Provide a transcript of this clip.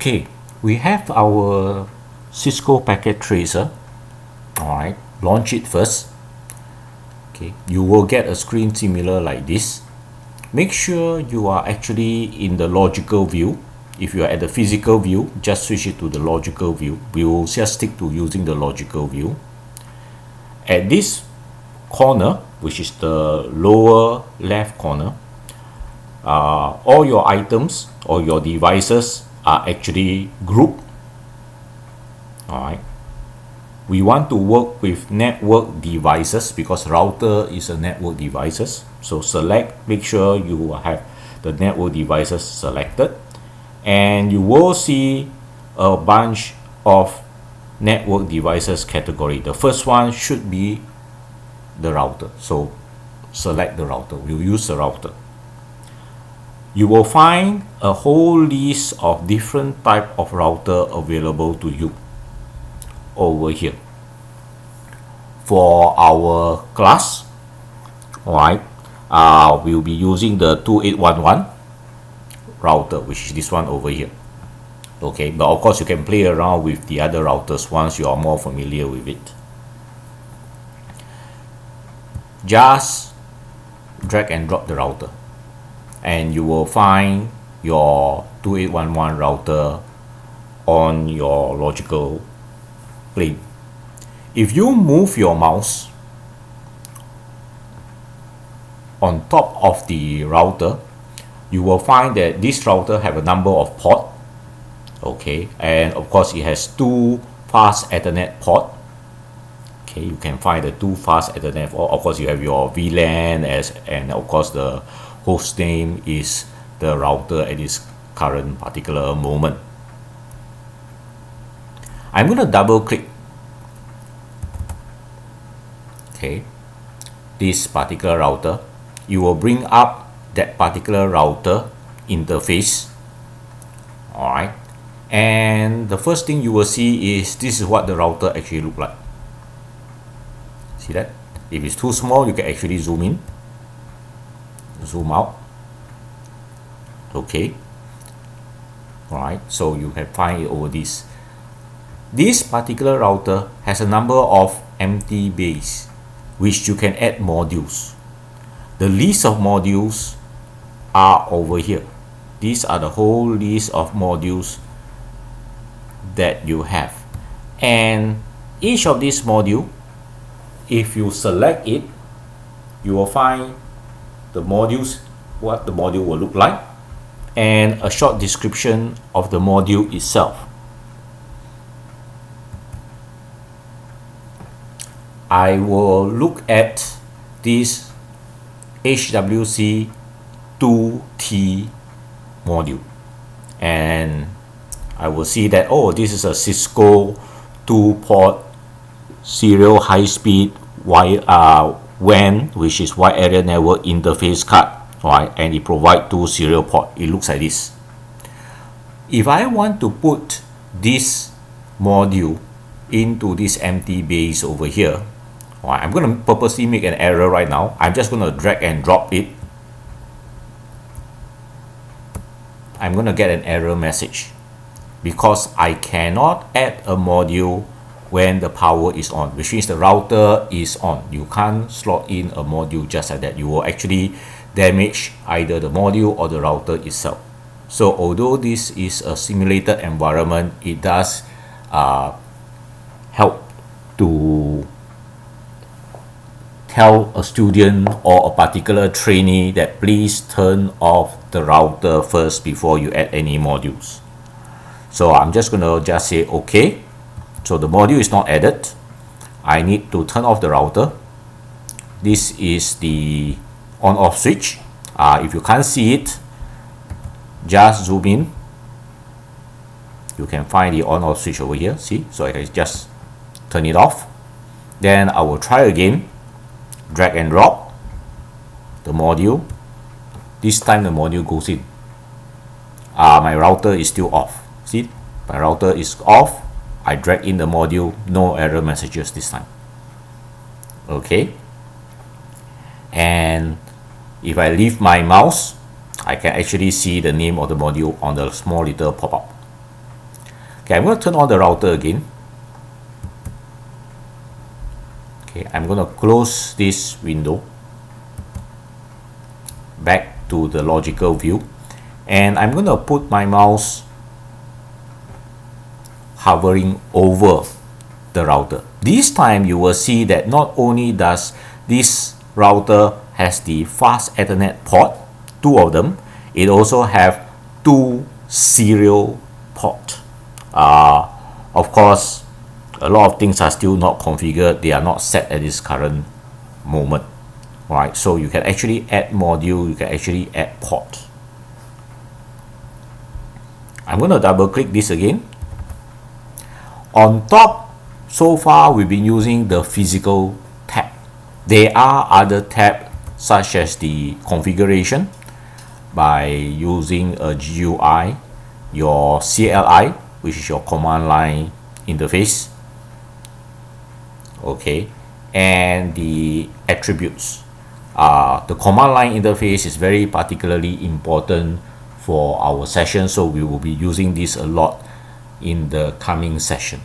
Okay, we have our Cisco packet tracer. Alright, launch it first. Okay, you will get a screen similar like this. Make sure you are actually in the logical view. If you are at the physical view, just switch it to the logical view. We will just stick to using the logical view. At this corner, which is the lower left corner, all your items or your devices are actually grouped. Alright, we want to work with network devices because router is a network devices. So select, make sure you have the network devices selected, and you will see a bunch of network devices category. The first one should be the router, so select the router. We'll use the router. You will find a whole list of different type of router available to you over here. For our class, alright, we'll be using the 2811 router, which is this one over here. Okay, but of course you can play around with the other routers once you are more familiar with it. Just drag and drop the router, and you will find your 2811 router on your logical plane. If you move your mouse on top of the router, you will find that this router have a number of port. Okay, and of course it has two fast Ethernet port. Okay, you can find the two fast Ethernet. Of course you have your VLAN and of course the host name is the router at this current particular moment. I'm going to double click this particular router. You will bring up that particular router interface. Alright, and the first thing you will see is this is what the router actually look like. See that? If it's too small, you can actually zoom in, zoom out. Okay, alright, so you can find it over this. This particular router has a number of empty bays which you can add modules. The list of modules are over here. These are the whole list of modules that you have, and each of these module, if you select it, you will find the modules, what the module will look like, and a short description of the module itself. I will look at this HWC 2T module, and I will see that, oh, this is a Cisco 2-port serial high-speed WAN, which is wide area network interface card, right? And it provides 2 serial port. It looks like this. If I want to put this module into this empty base over here, right, I'm going to purposely make an error right now. I'm just going to drag and drop it. I'm going to get an error message because I cannot add a module when the power is on, which means the router is on. You can't slot in a module just like that. You will actually damage either the module or the router itself. So although this is a simulated environment, it does help to tell a student or a particular trainee that please turn off the router first before you add any modules. So I'm just going to just say OK. So the module is not added. I need to turn off the router. This is the on-off switch. If you can't see it, just zoom in. You can find the on-off switch over here. See? So I can just turn it off. Then I will try again. Drag and drop the module. This time the module goes in. My router is still off. See? My router is off. I drag in the module, no error messages this time. Okay, and if I leave my mouse, I can actually see the name of the module on the small little pop-up. Okay, I'm going to turn on the router again. Okay, I'm going to close this window, back to the logical view, and I'm going to put my mouse hovering over the router. This time you will see that not only does this router has the fast Ethernet port, two of them, it also have two serial port. Of course, a lot of things are still not configured. They are not set at this current moment. Right, so you can actually add module, you can actually add port. I'm going to double click this again. On top, so far we've been using the physical tab. There are other tabs such as the configuration by using a GUI, your CLI, which is your command line interface, okay, and the attributes. The command line interface is very particularly important for our session, so we will be using this a lot in the coming session.